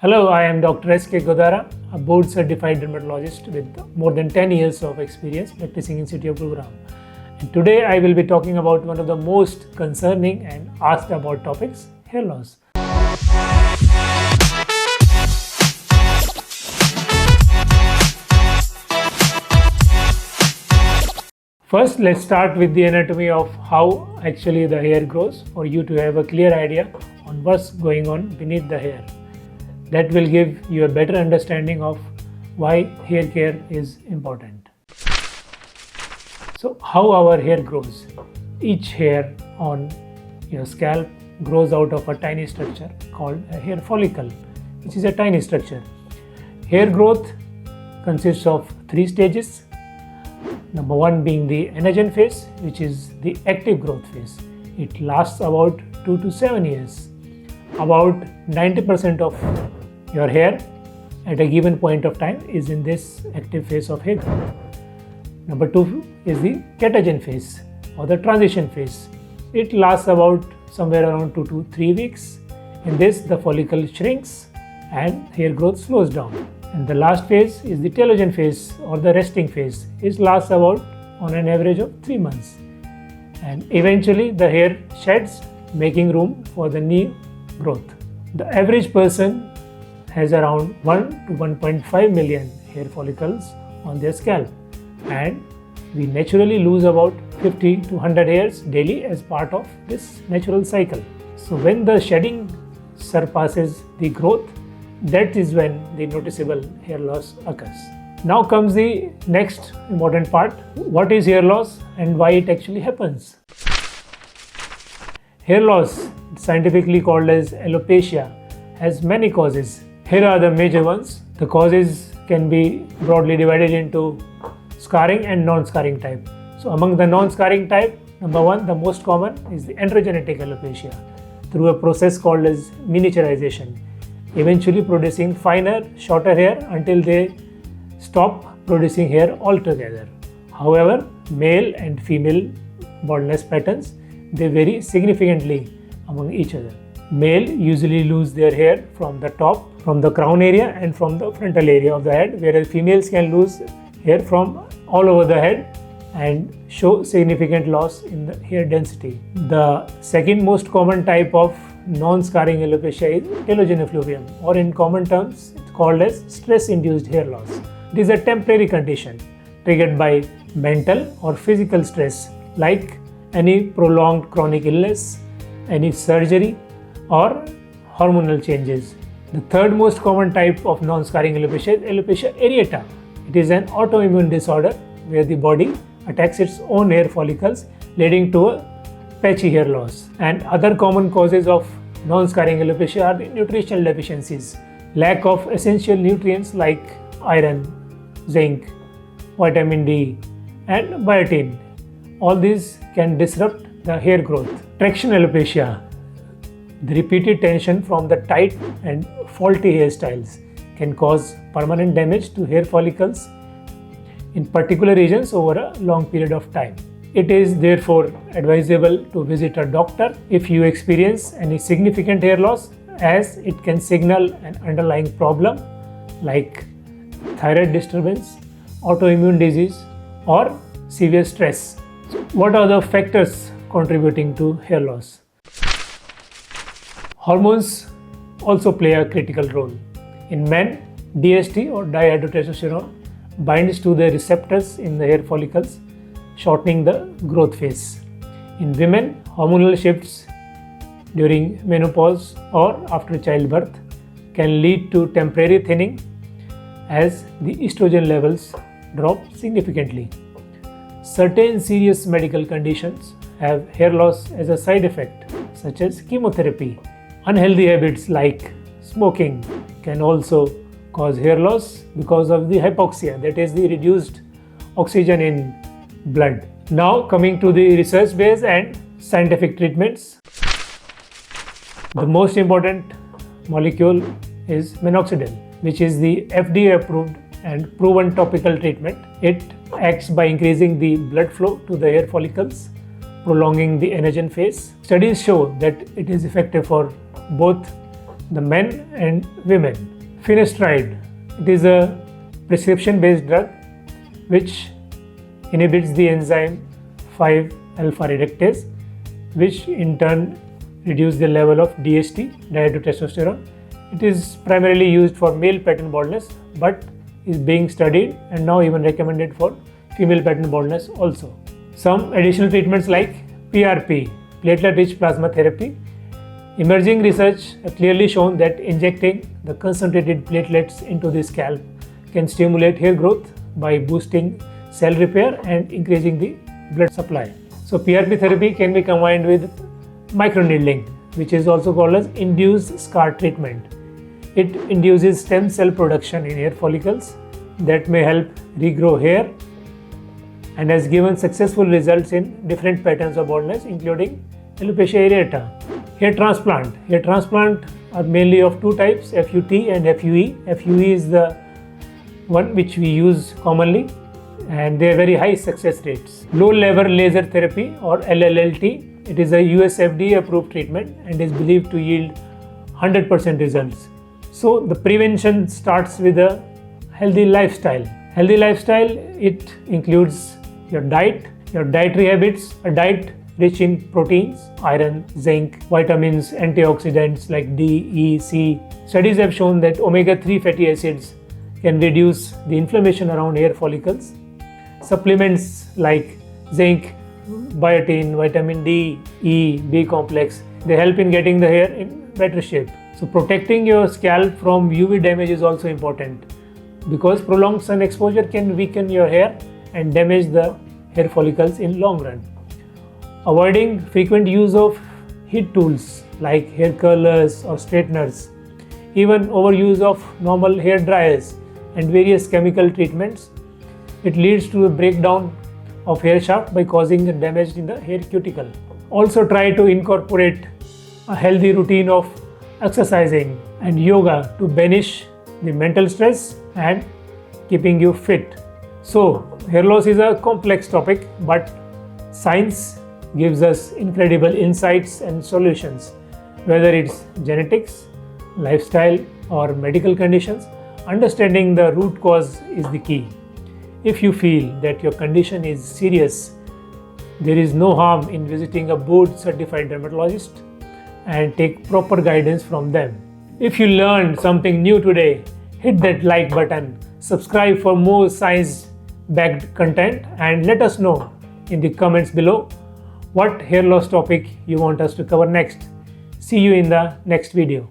Hello, I am Dr. SK Godara, a board-certified dermatologist with more than 10 years of experience practicing in city of Gurgaon. And today I will be talking about one of the most concerning and asked about topics, hair loss. First, let's start with the anatomy of how actually the hair grows for you to have a clear idea on what's going on beneath the hair. That will give you a better understanding of why hair care is important. So, how our hair grows? Each hair on your scalp grows out of a tiny structure called a hair follicle, which is a tiny structure. Hair growth consists of 3 stages. Number 1 being the anagen phase, which is the active growth phase. It lasts about 2 to 7 years. About 90% of your hair at a given point of time is in this active phase of hair growth. Number 2 is the catagen phase or the transition phase. It lasts about somewhere around 2 to 3 weeks. In this, the follicle shrinks and hair growth slows down. And the last phase is the telogen phase or the resting phase. It lasts about on an average of 3 months. And eventually the hair sheds, making room for the new growth. The average person has around 1 to 1.5 million hair follicles on their scalp. And we naturally lose about 50 to 100 hairs daily as part of this natural cycle. So when the shedding surpasses the growth, that is when the noticeable hair loss occurs. Now comes the next important part. What is hair loss and why it actually happens? Hair loss, scientifically called as alopecia, has many causes. Here are the major ones. The causes can be broadly divided into scarring and non-scarring type. So among the non-scarring type, number 1, the most common is the androgenetic alopecia through a process called as miniaturization, eventually producing finer, shorter hair until they stop producing hair altogether. However, male and female baldness patterns, they vary significantly among each other. Male usually lose their hair from the top, from the crown area and from the frontal area of the head, whereas females can lose hair from all over the head and show significant loss in the hair density. The second most common type of non-scarring alopecia is telogen effluvium, or in common terms it's called as stress-induced hair loss. It is a temporary condition triggered by mental or physical stress like any prolonged chronic illness, any surgery or hormonal changes. The third most common type of non-scarring alopecia is alopecia areata. It is an autoimmune disorder where the body attacks its own hair follicles, leading to a patchy hair loss. And other common causes of non-scarring alopecia are the nutritional deficiencies, lack of essential nutrients like iron, zinc, vitamin D and biotin. All these can disrupt the hair growth. Traction alopecia, the repeated tension from the tight and faulty hairstyles can cause permanent damage to hair follicles in particular regions over a long period of time. It is therefore advisable to visit a doctor if you experience any significant hair loss, as it can signal an underlying problem like thyroid disturbance, autoimmune disease or severe stress. So what are the factors contributing to hair loss? Hormones also play a critical role. In men, DHT or dihydrotestosterone binds to the receptors in the hair follicles, shortening the growth phase. In women, hormonal shifts during menopause or after childbirth can lead to temporary thinning as the estrogen levels drop significantly. Certain serious medical conditions have hair loss as a side effect, such as chemotherapy. Unhealthy habits like smoking can also cause hair loss because of the hypoxia, that is the reduced oxygen in blood. Now coming to the research base and scientific treatments. The most important molecule is minoxidil, which is the FDA approved and proven topical treatment. It acts by increasing the blood flow to the hair follicles, prolonging the anagen phase. Studies show that it is effective for both the men and women. Finasteride, it is a prescription-based drug which inhibits the enzyme 5-alpha reductase, which in turn reduces the level of DHT, dihydrotestosterone. It is primarily used for male pattern baldness, but is being studied and now even recommended for female pattern baldness also. Some additional treatments like PRP, platelet-rich plasma therapy. Emerging research has clearly shown that injecting the concentrated platelets into the scalp can stimulate hair growth by boosting cell repair and increasing the blood supply. So PRP therapy can be combined with microneedling, which is also called as induced scar treatment. It induces stem cell production in hair follicles that may help regrow hair and has given successful results in different patterns of baldness, including alopecia areata. Hair transplant. Hair transplant are mainly of two types, FUT and FUE. FUE is the one which we use commonly and they are very high success rates. Low level laser therapy or LLLT. It is a US FDA approved treatment and is believed to yield 100% results. So the prevention starts with a healthy lifestyle. Healthy lifestyle, it includes your diet, your dietary habits, a diet rich in proteins, iron, zinc, vitamins, antioxidants like D, E, C. Studies have shown that omega-3 fatty acids can reduce the inflammation around hair follicles. Supplements like zinc, biotin, vitamin D, E, B complex, they help in getting the hair in better shape. So protecting your scalp from UV damage is also important because prolonged sun exposure can weaken your hair and damage the hair follicles in long run. Avoiding frequent use of heat tools like hair curlers or straighteners, even overuse of normal hair dryers and various chemical treatments, it leads to a breakdown of hair shaft by causing damage in the hair cuticle. Also try to incorporate a healthy routine of exercising and yoga to banish the mental stress and keeping you fit. So hair loss is a complex topic, but science gives us incredible insights and solutions. Whether it's genetics, lifestyle or medical conditions, understanding the root cause is the key. If you feel that your condition is serious, there is no harm in visiting a board certified dermatologist and take proper guidance from them. If you learned something new today, hit that like button, subscribe for more science-backed content and let us know in the comments below what hair loss topic you want us to cover next. See you in the next video.